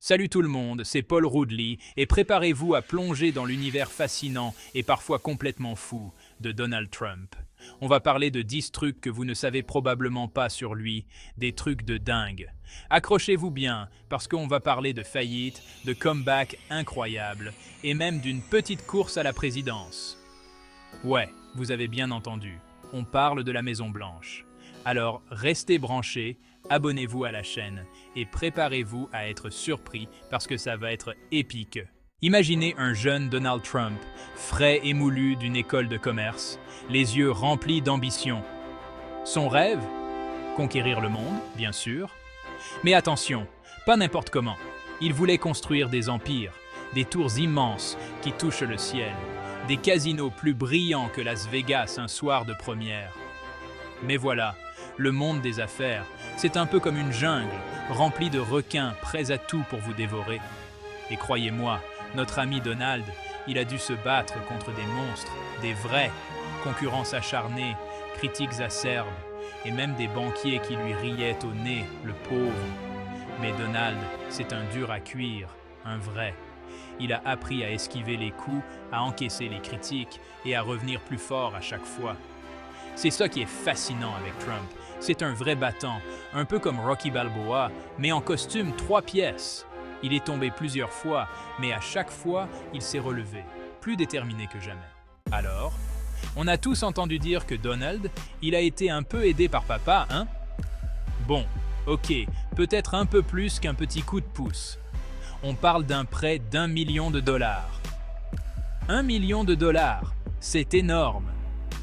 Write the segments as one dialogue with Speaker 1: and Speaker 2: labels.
Speaker 1: Salut tout le monde, c'est Paul Roodley et préparez-vous à plonger dans l'univers fascinant et parfois complètement fou de Donald Trump. On va parler de 10 trucs que vous ne savez probablement pas sur lui, des trucs de dingue. Accrochez-vous bien, parce qu'on va parler de faillite, de comeback incroyable et même d'une petite course à la présidence. Ouais, vous avez bien entendu, on parle de la Maison-Blanche. Alors restez branchés, abonnez-vous à la chaîne et préparez-vous à être surpris parce que ça va être épique. Imaginez un jeune Donald Trump, frais et moulu d'une école de commerce, les yeux remplis d'ambition. Son rêve? Conquérir le monde, bien sûr. Mais attention, pas n'importe comment. Il voulait construire des empires, des tours immenses qui touchent le ciel, des casinos plus brillants que Las Vegas un soir de première. Mais voilà, le monde des affaires, c'est un peu comme une jungle, remplie de requins prêts à tout pour vous dévorer. Et croyez-moi, notre ami Donald, il a dû se battre contre des monstres, des vrais, concurrence acharnée, critiques acerbes, et même des banquiers qui lui riaient au nez, le pauvre. Mais Donald, c'est un dur à cuire, un vrai. Il a appris à esquiver les coups, à encaisser les critiques et à revenir plus fort à chaque fois. C'est ça qui est fascinant avec Trump. C'est un vrai battant, un peu comme Rocky Balboa, mais en costume 3 pièces. Il est tombé plusieurs fois, mais à chaque fois, il s'est relevé, plus déterminé que jamais. Alors, on a tous entendu dire que Donald, il a été un peu aidé par papa, hein? Bon, ok, peut-être un peu plus qu'un petit coup de pouce. On parle d'un prêt d'1 million de dollars. 1 million de dollars, c'est énorme.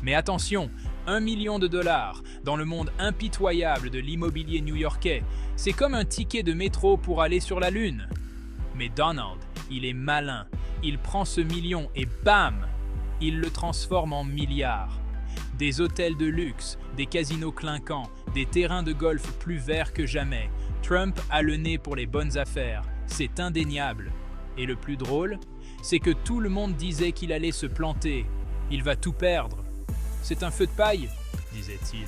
Speaker 1: Mais attention, 1 million de dollars dans le monde impitoyable de l'immobilier new-yorkais, c'est comme un ticket de métro pour aller sur la Lune. Mais Donald, il est malin, il prend ce million et bam, il le transforme en milliards. Des hôtels de luxe, des casinos clinquants, des terrains de golf plus verts que jamais. Trump a le nez pour les bonnes affaires, c'est indéniable. Et le plus drôle, c'est que tout le monde disait qu'il allait se planter. Il va tout perdre. C'est un feu de paille, disait-il.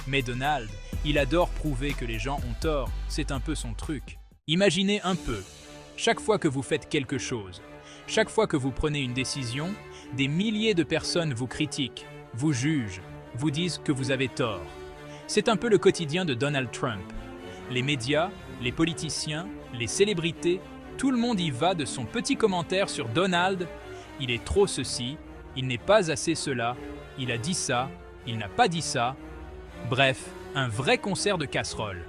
Speaker 1: Mais Donald, il adore prouver que les gens ont tort, c'est un peu son truc. Imaginez un peu, chaque fois que vous faites quelque chose, chaque fois que vous prenez une décision, des milliers de personnes vous critiquent, vous jugent, vous disent que vous avez tort. C'est un peu le quotidien de Donald Trump. Les médias, les politiciens, les célébrités, tout le monde y va de son petit commentaire sur Donald. Il est trop ceci, il n'est pas assez cela, il a dit ça, il n'a pas dit ça. Bref, un vrai concert de casseroles.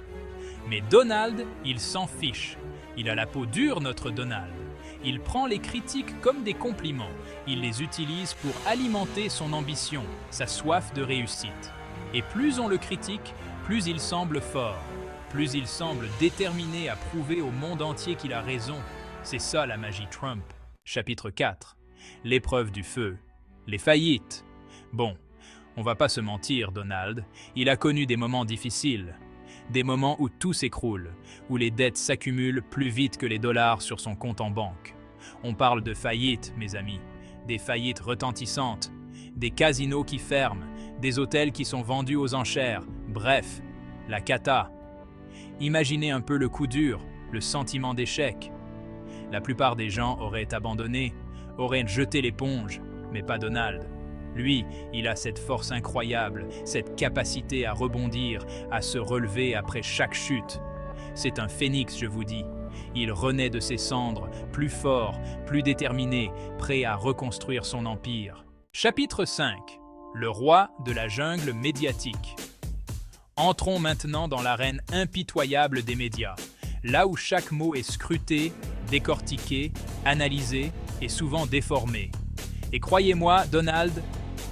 Speaker 1: Mais Donald, il s'en fiche. Il a la peau dure, notre Donald. Il prend les critiques comme des compliments. Il les utilise pour alimenter son ambition, sa soif de réussite. Et plus on le critique, plus il semble fort. Plus il semble déterminé à prouver au monde entier qu'il a raison. C'est ça la magie Trump. Chapitre 4. L'épreuve du feu. Les faillites. Bon, on va pas se mentir, Donald, il a connu des moments difficiles. Des moments où tout s'écroule, où les dettes s'accumulent plus vite que les dollars sur son compte en banque. On parle de faillites, mes amis, des faillites retentissantes, des casinos qui ferment, des hôtels qui sont vendus aux enchères, bref, la cata. Imaginez un peu le coup dur, le sentiment d'échec. La plupart des gens auraient abandonné, auraient jeté l'éponge, mais pas Donald. Lui, il a cette force incroyable, cette capacité à rebondir, à se relever après chaque chute. C'est un phénix, je vous dis. Il renaît de ses cendres, plus fort, plus déterminé, prêt à reconstruire son empire. Chapitre 5. Le roi de la jungle médiatique. Entrons maintenant dans l'arène impitoyable des médias, là où chaque mot est scruté, décortiqué, analysé et souvent déformé. Et croyez-moi, Donald,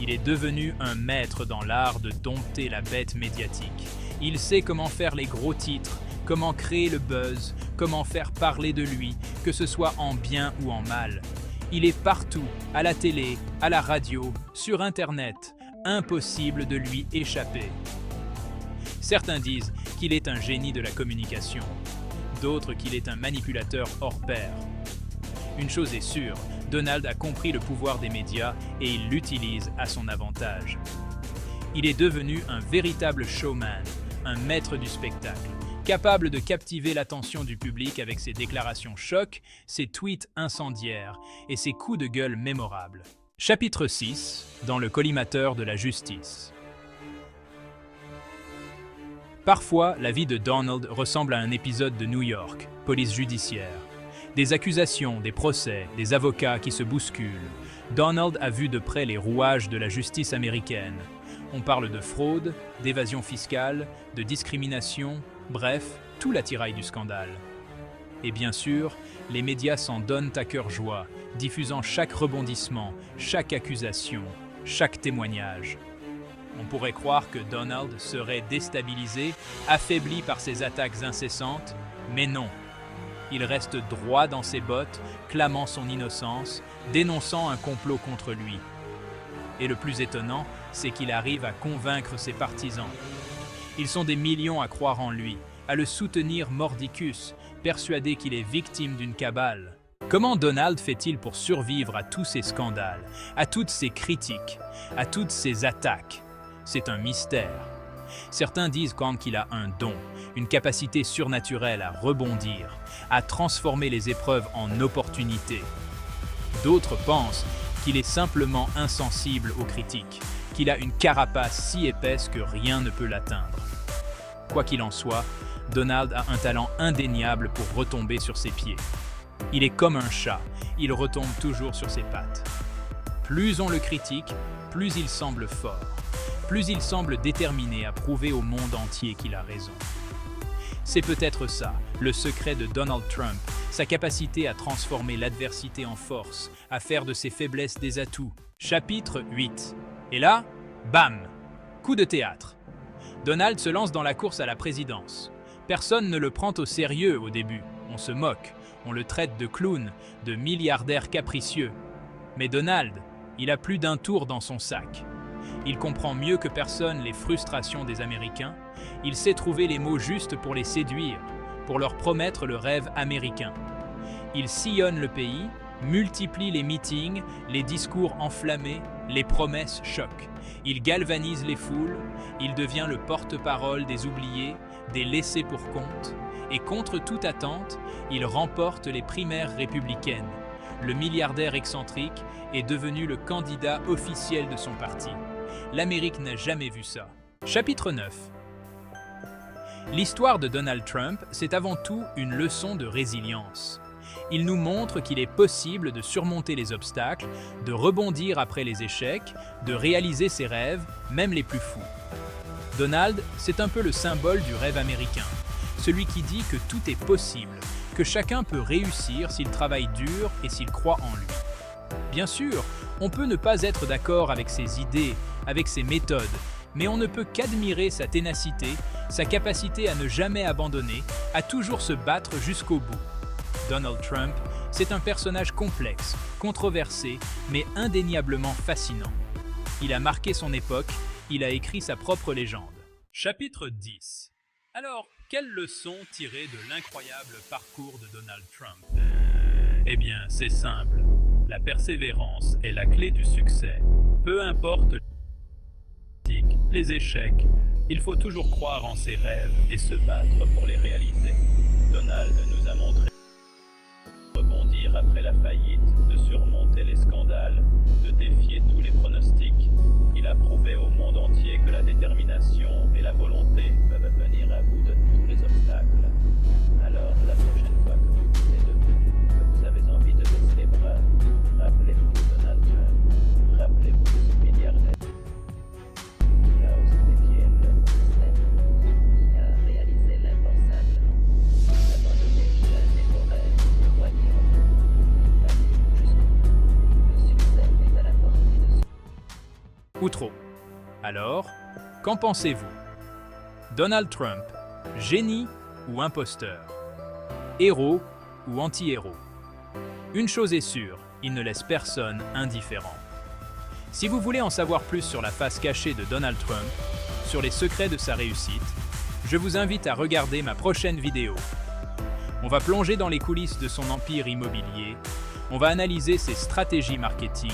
Speaker 1: il est devenu un maître dans l'art de dompter la bête médiatique. Il sait comment faire les gros titres, comment créer le buzz, comment faire parler de lui, que ce soit en bien ou en mal. Il est partout, à la télé, à la radio, sur Internet. Impossible de lui échapper. Certains disent qu'il est un génie de la communication, d'autres qu'il est un manipulateur hors pair. Une chose est sûre, Donald a compris le pouvoir des médias et il l'utilise à son avantage. Il est devenu un véritable showman, un maître du spectacle, capable de captiver l'attention du public avec ses déclarations chocs, ses tweets incendiaires et ses coups de gueule mémorables. Chapitre 6, dans le collimateur de la justice. Parfois, la vie de Donald ressemble à un épisode de New York, police judiciaire. Des accusations, des procès, des avocats qui se bousculent. Donald a vu de près les rouages de la justice américaine. On parle de fraude, d'évasion fiscale, de discrimination, bref, tout l'attirail du scandale. Et bien sûr, les médias s'en donnent à cœur joie, diffusant chaque rebondissement, chaque accusation, chaque témoignage. On pourrait croire que Donald serait déstabilisé, affaibli par ces attaques incessantes, mais non. Il reste droit dans ses bottes, clamant son innocence, dénonçant un complot contre lui. Et le plus étonnant, c'est qu'il arrive à convaincre ses partisans. Ils sont des millions à croire en lui, à le soutenir mordicus, persuadés qu'il est victime d'une cabale. Comment Donald fait-il pour survivre à tous ces scandales, à toutes ces critiques, à toutes ces attaques? C'est un mystère. Certains disent qu'il a un don, une capacité surnaturelle à rebondir, à transformer les épreuves en opportunités. D'autres pensent qu'il est simplement insensible aux critiques, qu'il a une carapace si épaisse que rien ne peut l'atteindre. Quoi qu'il en soit, Donald a un talent indéniable pour retomber sur ses pieds. Il est comme un chat, il retombe toujours sur ses pattes. Plus on le critique, plus il semble fort, plus il semble déterminé à prouver au monde entier qu'il a raison. C'est peut-être ça, le secret de Donald Trump, sa capacité à transformer l'adversité en force, à faire de ses faiblesses des atouts. Chapitre 8. Et là, bam! Coup de théâtre. Donald se lance dans la course à la présidence. Personne ne le prend au sérieux au début, on se moque, on le traite de clown, de milliardaire capricieux. Mais Donald, il a plus d'un tour dans son sac. Il comprend mieux que personne les frustrations des Américains. Il sait trouver les mots justes pour les séduire, pour leur promettre le rêve américain. Il sillonne le pays, multiplie les meetings, les discours enflammés, les promesses choquent. Il galvanise les foules, il devient le porte-parole des oubliés, des laissés pour compte, et contre toute attente, il remporte les primaires républicaines. Le milliardaire excentrique est devenu le candidat officiel de son parti. L'Amérique n'a jamais vu ça. Chapitre 9. L'histoire de Donald Trump, c'est avant tout une leçon de résilience. Il nous montre qu'il est possible de surmonter les obstacles, de rebondir après les échecs, de réaliser ses rêves, même les plus fous. Donald, c'est un peu le symbole du rêve américain, celui qui dit que tout est possible, que chacun peut réussir s'il travaille dur et s'il croit en lui. Bien sûr, on peut ne pas être d'accord avec ses idées, avec ses méthodes, mais on ne peut qu'admirer sa ténacité, sa capacité à ne jamais abandonner, à toujours se battre jusqu'au bout. Donald Trump, c'est un personnage complexe, controversé, mais indéniablement fascinant. Il a marqué son époque, il a écrit sa propre légende. Chapitre 10. Alors, quelle leçon tirer de l'incroyable parcours de Donald Trump? Eh bien, c'est simple. La persévérance est la clé du succès. Peu importe les échecs, il faut toujours croire en ses rêves et se battre pour les réaliser. Donald nous a montré rebondir après la faillite, de surmonter les scandales, de défier tous les pronostics. Il a prouvé au monde entier que la détermination et la volonté peuvent venir à bout de tous les obstacles. Alors, la prochaine fois que vous êtes debout, que vous avez envie de baisser les bras, rappelez-vous de Donald Trump, rappelez-vous de ce milliardaire qui a osé défier le système, qui a réalisé l'impensable, abandonné jamais vos rêves, croyez en vous, allez jusqu'au bout, le succès est à la portée de ceux. Ou trop. Alors, qu'en pensez-vous? Donald Trump, génie ou imposteur? Héros ou anti-héros? Une chose est sûre, il ne laisse personne indifférent. Si vous voulez en savoir plus sur la face cachée de Donald Trump, sur les secrets de sa réussite, je vous invite à regarder ma prochaine vidéo. On va plonger dans les coulisses de son empire immobilier, on va analyser ses stratégies marketing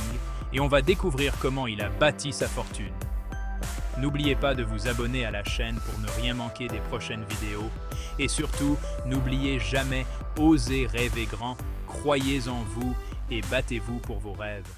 Speaker 1: et on va découvrir comment il a bâti sa fortune. N'oubliez pas de vous abonner à la chaîne pour ne rien manquer des prochaines vidéos. Et surtout, n'oubliez jamais, osez rêver grand, croyez en vous et battez-vous pour vos rêves.